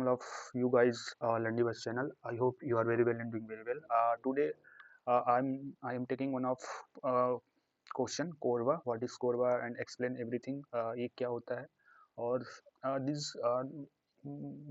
of you guys Learnibus channel. I hope you are very well and doing very well. Today I am taking one of question Korva. What is Korva and explain everything. ये क्या होता है और this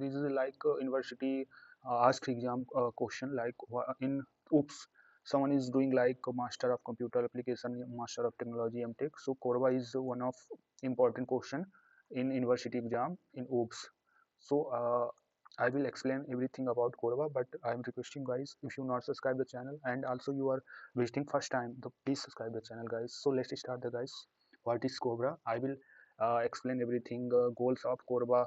this is like university ask exam question like in oops someone is doing like a master of computer application, master of technology MTech. So Korva is one of important question in university exam in OOPS. So I will explain everything about Korva, but I am requesting guys, if you not subscribe the channel and also you are visiting first time, so please subscribe the channel guys. So let's start the guys. What is Korva? I will explain everything, goals of Korva,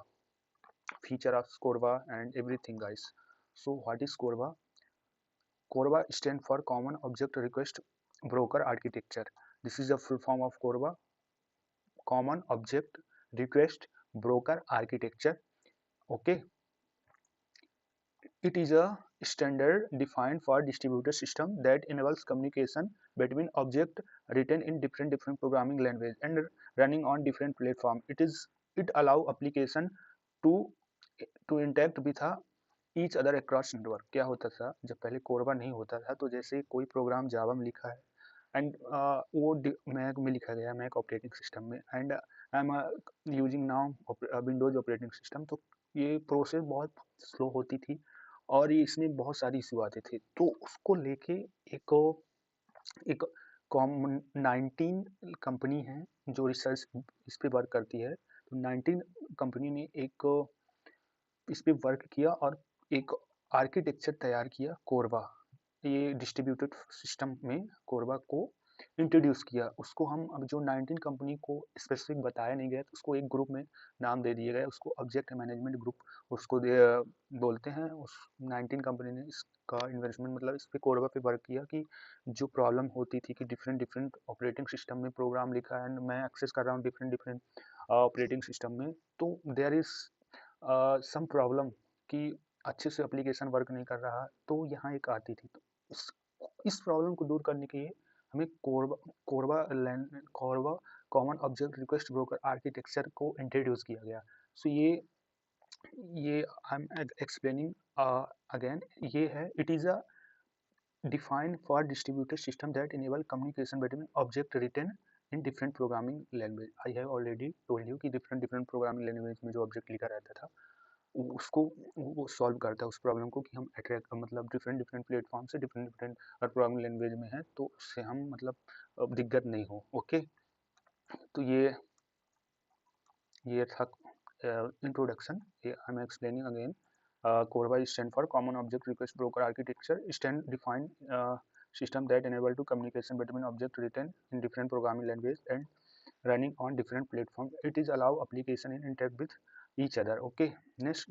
feature of Korva and everything guys. So what is Korva? Korva stands for Common Object Request Broker Architecture. This is the full form of Korva, Common Object Request Broker Architecture. Okay, it is a standard defined for distributed system that enables communication between objects written in different programming language and running on different platform. It allow application to interact with each other across network. क्या होता था जब पहले कोरबा नहीं होता था, तो जैसे कोई प्रोग्राम जावा में लिखा है एंड वो मैक में लिखा गया, मैक ऑपरेटिंग सिस्टम में, and I am using now Windows operating system, तो ये प्रोसेस बहुत स्लो होती थी और ये इसमें बहुत सारी इशू आते थे. तो उसको लेके एक एक कॉमन 19 कंपनी है जो रिसर्च इस पे वर्क करती है. तो 19 कंपनी ने एक इस पे वर्क किया और एक आर्किटेक्चर तैयार किया कोरबा. ये डिस्ट्रीब्यूटेड सिस्टम में कोरबा को इंट्रोड्यूस किया. उसको हम अब जो 19 कंपनी को स्पेसिफिक बताया नहीं गया, तो उसको एक ग्रुप में नाम दे दिया गया, उसको ऑब्जेक्ट मैनेजमेंट ग्रुप उसको बोलते हैं. उस 19 कंपनी ने इसका इन्वेस्टमेंट मतलब इस पे कोरबा पे वर्क किया कि जो प्रॉब्लम होती थी कि डिफरेंट ऑपरेटिंग सिस्टम में प्रोग्राम लिखा है एंड मैं एक्सेस कर रहा हूँ डिफरेंट ऑपरेटिंग सिस्टम में, तो देयर इज सम प्रॉब्लम कि अच्छे से एप्लीकेशन वर्क नहीं कर रहा, तो यहाँ एक आती थी. तो इस प्रॉब्लम को दूर करने के लिए हमें Korba common object request broker architecture को इंट्रोड्यूस किया गया. सो ये आई एम एक्सप्लेनिंग अगेन. ये है, it is a defined for distributed system that enable communication between object written in different programming language. I have already told you कि different programming language में जो object लिखा रहता था उसको वो सॉल्व करता है उस प्रॉब्लम को कि हम अट्रैक्ट मतलब डिफरेंट प्लेटफॉर्म से डिफरेंट अगर प्रोग्रामिंग लैंग्वेज में है तो उससे हम मतलब दिक्कत नहीं हो. ओके, तो ये था introduction. I am explaining again. Korba stand for Common Object Request Broker Architecture. Stand defined system that enable to communication between objects written in different programming language and running on different platforms. It is allow application in interact with each other. Okay, next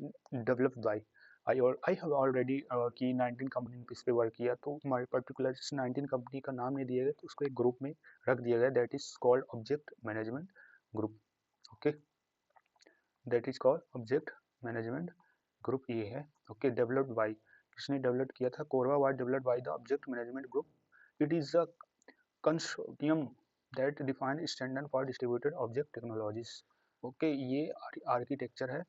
developed by I have already कि 19 company ने इस पे work किया, तो हमारे particular 19 company का नाम नहीं दिया गया, तो उसको एक ग्रुप में रख दिया गया, that is called object management group. Okay, that is called object management group. ये है. ओके, डेवलप्ड बाय, किसने डेवलप किया था? Korba was developed by the object management group. It is a consortium that define standard for distributed object technologies. Okay, ये architecture है,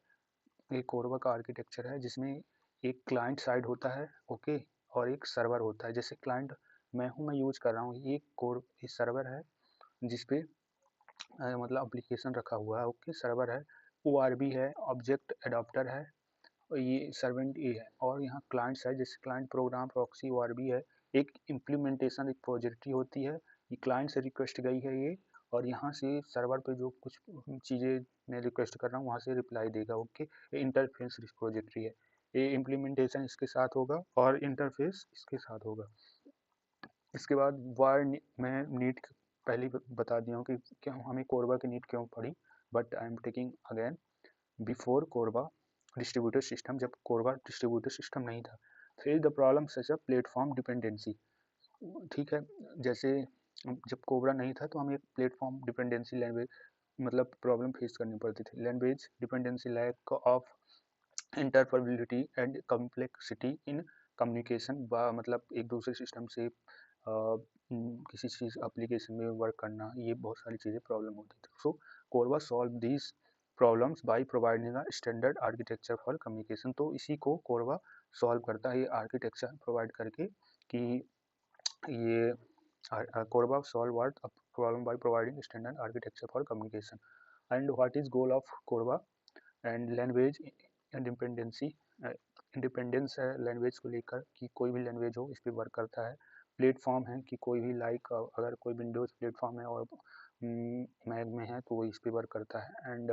ये कोरबा का architecture है जिसमें एक क्लाइंट साइड होता है. ओके, और एक सर्वर होता है. जैसे क्लाइंट मैं हूँ, मैं यूज कर रहा हूँ, ये सर्वर है जिसपे मतलब एप्लीकेशन रखा हुआ है. ओके, सर्वर है. ORB है, ऑब्जेक्ट एडॉप्टर है, ये सर्वेंट ये है. और यहाँ क्लाइंट साइड जैसे क्लाइंट प्रोग्राम प्रॉक्सी ORB है. एक इम्प्लीमेंटेशन एक प्रोजेक्टरी होती है, ये क्लाइंट से रिक्वेस्ट गई है ये, और यहाँ से सर्वर पे जो कुछ चीज़ें मैं रिक्वेस्ट कर रहा हूँ वहाँ से रिप्लाई देगा. ओके, ये इंटरफेस प्रोजेक्टरी है. ये इम्प्लीमेंटेशन इसके साथ होगा और इंटरफेस इसके साथ होगा. इसके बाद मैं नीड पहले बता दिया हूँ कि क्यों हमें कोरबा की नीड क्यों पड़ी, but I am taking again. Before Korba distributed system, जब कोरबा डिस्ट्रीब्यूटेड सिस्टम नहीं था, face the problem such a platform dependency. ठीक है, जैसे जब कोबरा नहीं था तो हमें एक प्लेटफॉर्म डिपेंडेंसी लैंग्वेज मतलब प्रॉब्लम फेस करनी पड़ती थी. Language dependency, lack of interoperability and complexity in communication, मतलब एक दूसरे सिस्टम से किसी चीज़ एप्लीकेशन में वर्क करना, ये बहुत सारी चीज़ें प्रॉब्लम होती थी. So CORBA solve this problems by providing a standard architecture for communication. तो इसी को कोरबा सॉल्व करता है, ये आर्किटेक्चर प्रोवाइड करके कि ये Korba solve what problem by providing standard architecture for communication. And what is goal of Korba and language independency, independence है लैंग्वेज को लेकर कि कोई भी लैंग्वेज हो इस पर वर्क करता है। प्लेटफॉर्म है कि कोई भी लाइक अगर कोई विंडोज़ प्लेटफॉर्म है और मैक में है तो वो इस पर वर्क करता है। एंड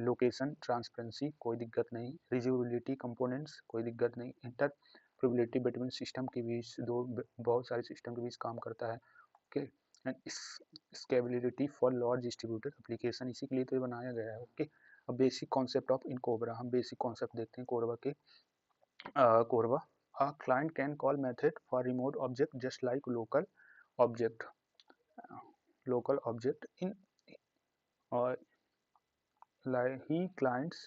लोकेशन ट्रांसपेरेंसी कोई दिक्कत नहीं, रिज्यूबिलिटी कंपोनेंट्स कोई दिक्कत नहीं, इंटरप्रेबिलिटी बिटवीन सिस्टम के बीच दो बहुत सारे सिस्टम के बीच काम करता है। Okay and scalability for large distributed application, इसी के लिए तो ये बनाया गया है। ओके अब basic concept of in cobra, हम बेसिक कॉन्सेप्ट देखते हैं कोरबा के। Korba a client can call method for remote object just like object local object in uh, like he clients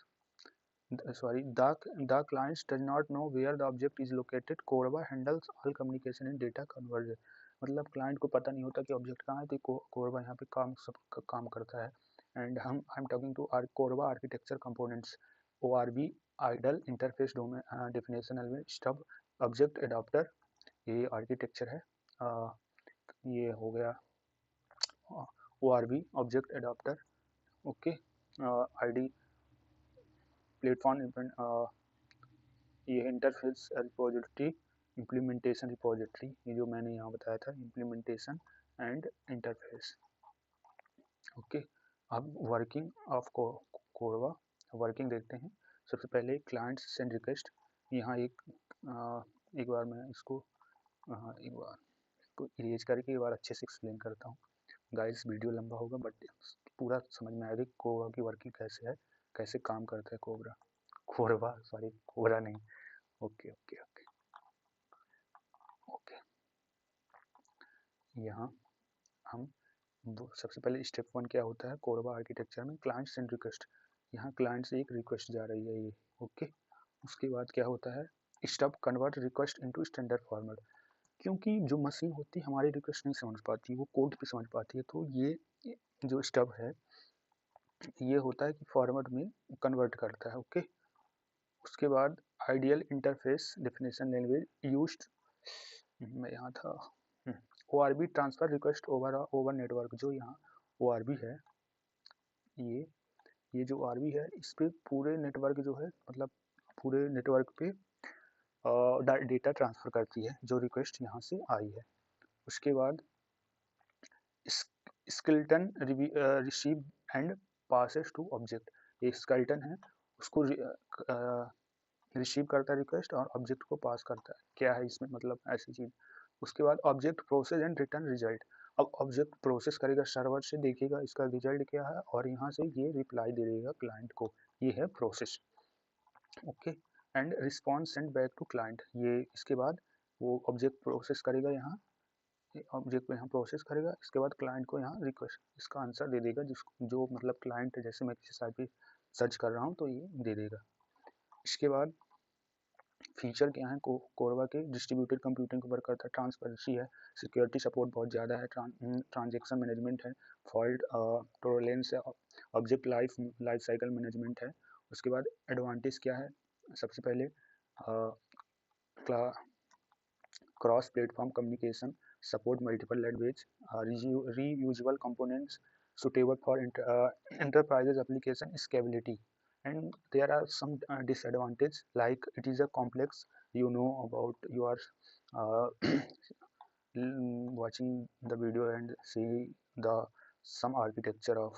sorry the clients does not know where the object is located. Korba handles all communication and data conversion, मतलब client को पता नहीं होता कि object कहाँ है, तो कोरबा यहाँ पे काम करता है। एंड हम I am talking to CORBA architecture components, ORB IDL interface domain definition element stub object adapter, ये आर्किटेक्चर है। ये हो गया ORB object adapter. Okay ID platform, ये इंटरफेस रिपोजिटरी इम्प्लीमेंटेशन रिपोजिटरी, ये जो मैंने यहाँ बताया था इम्प्लीमेंटेशन एंड इंटरफेस। ओके अब वर्किंग ऑफ कोरबा, वर्किंग देखते हैं। सबसे पहले क्लाइंट सेंड रिक्वेस्ट, यहाँ एक बार मैं इसको एक बार इसको इरेज करके एक बार अच्छे से एक्सप्लेन करता हूँ। गाइस वीडियो लंबा होगा बट पूरा समझ में आएगा कोबरा की वर्किंग कैसे है, कैसे काम करता है कोबरा, कोरबा सॉरी कोबरा नहीं। ओके ओके ओके ओके यहाँ हम सबसे पहले स्टेप 1 क्या होता है कोरबा आर्किटेक्चर में, क्लाइंट सेंड रिक्वेस्ट, यहाँ क्लाइंट से एक रिक्वेस्ट जा रही है ये। ओके उसके बाद क्या होता है stub convert request into standard format, क्योंकि जो मशीन होती है हमारी रिक्वेस्ट नहीं समझ पाती, वो कोड पे समझ पाती है, तो ये जो स्टब है ये होता है कि फॉर्मेट में कन्वर्ट करता है। ओके उसके बाद ideal interface definition language used, मैं यहाँ था ORB transfer request over network, जो यहाँ ORB है ये जो ORB है इस पे पूरे नेटवर्क जो है मतलब पूरे नेटवर्क पे डेटा ट्रांसफर करती है जो रिक्वेस्ट यहाँ से आई है। उसके बाद skeleton receive and passes to object, ये स्केलेटन है उसको रिसीव करता है रिक्वेस्ट और ऑब्जेक्ट को पास करता है, क्या है इसमें मतलब ऐसी चीज। उसके बाद object process and return result, अब ऑब्जेक्ट प्रोसेस करेगा सर्वर से, देखेगा इसका रिजल्ट क्या है और यहाँ से ये रिप्लाई दे देगा क्लाइंट को, ये है process. Okay and response send back to client, ये इसके बाद वो ऑब्जेक्ट प्रोसेस करेगा, यहाँ ऑब्जेक्ट को यहाँ प्रोसेस करेगा, इसके बाद क्लाइंट को यहाँ रिक्वेस्ट इसका आंसर दे देगा, जिसको जो मतलब क्लाइंट जैसे मैं किसी साइट पे सर्च कर रहा हूँ तो ये दे देगा। इसके बाद फीचर क्या है कोरबा के, डिस्ट्रीब्यूटेड कंप्यूटिंग को वर्क करता है, ट्रांसपेरेंसी है, सिक्योरिटी सपोर्ट बहुत ज़्यादा है, ट्रांजेक्शन मैनेजमेंट है, फॉल्ट टॉलरेंस है, ऑब्जेक्ट लाइफ साइकिल मैनेजमेंट है। उसके बाद एडवांटेज क्या है, सबसे पहले cross platform communication, support multiple language, reusable components, suitable for enterprises application, scalability, and there are some disadvantages like it is a complex, you know about you are watching the video and see the some architecture of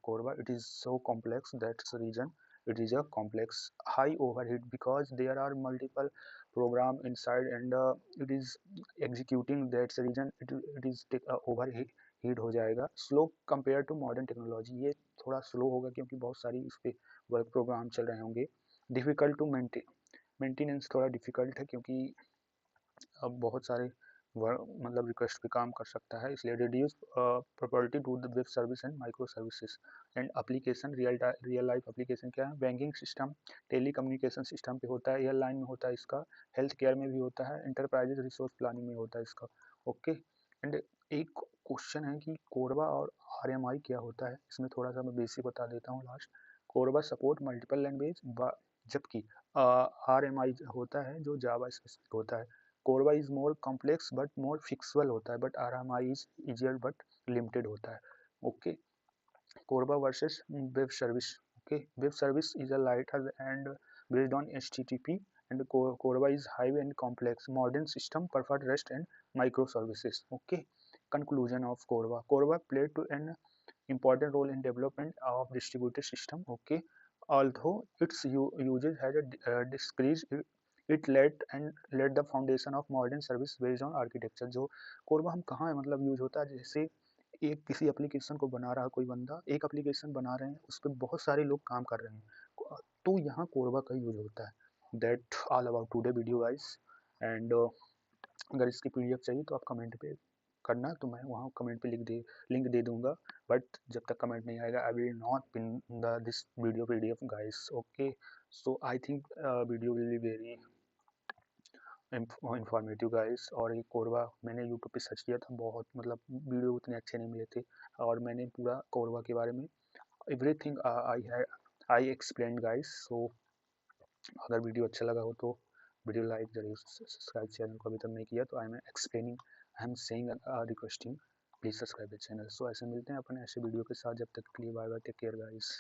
Corva, it is so complex, that's the reason it is a complex, high overhead because there are multiple program inside and it is executing, that's the reason it is overheat heat हो जाएगा। Slow compare to modern technology, ये थोड़ा slow होगा क्योंकि बहुत सारी इस पर वर्क प्रोग्राम चल रहे होंगे। डिफ़िकल्ट टू मेंटेनेंस, थोड़ा डिफ़िकल्ट है क्योंकि अब बहुत सारे मतलब रिक्वेस्ट पे काम कर सकता है, इसलिए reduce property to the web service and micro services and application, real life application क्या है, banking system, telecommunication system पे होता है, एयरलाइन में होता है इसका, हेल्थ केयर में भी होता है, इंटरप्राइजेज रिसोर्स प्लानिंग में होता है इसका। ओके एंड एक क्वेश्चन है कि कोरबा और आरएमआई क्या होता है, इसमें थोड़ा सा मैं बेसिक बता देता हूँ last. CORBA support multiple language, जबकि आरएमआई होता है जो जावा स्पेसिफिक होता है। CORBA is more complex but more flexible होता है, but RMI is easier but limited होता है। Okay, CORBA versus web service. Okay, web service is a lighter and based on HTTP, and Korba is heavy and complex. Modern system prefer REST and microservices. Okay, conclusion of Korba. Korba played to an important role in development of distributed system. Okay, although its usage has decreased, it laid the foundation of modern service based on architecture. जो कोरबा हम कहाँ है मतलब use होता है, जैसे एक किसी एप्लीकेशन को बना रहा कोई बंदा, एक एप्लीकेशन बना रहे हैं, उस पर बहुत सारे लोग काम कर रहे हैं, तो यहाँ कोरबा का यूज होता है। That all about today video guys. And अगर इसकी पीडीएफ चाहिए तो आप कमेंट पे करना, तो मैं वहाँ कमेंट पे लिंक दे दूंगा, बट जब तक कमेंट नहीं आएगा I will not pin the this video PDF guys. Okay, so I think video will be very informative guys. और ये कोरबा मैंने यूट्यूब पे सर्च किया था, बहुत मतलब वीडियो उतने अच्छे नहीं मिले थे, और मैंने पूरा कोरबा के बारे में everything I explain guys. So अगर वीडियो अच्छा लगा हो तो वीडियो लाइक जरूर, सब्सक्राइब चैनल को अभी तक नहीं किया तो I am explaining, I am saying requesting, please subscribe the channel. So ऐसे मिलते हैं अपन ऐसे वीडियो के साथ, जब तक के लिए bye bye, take care guys.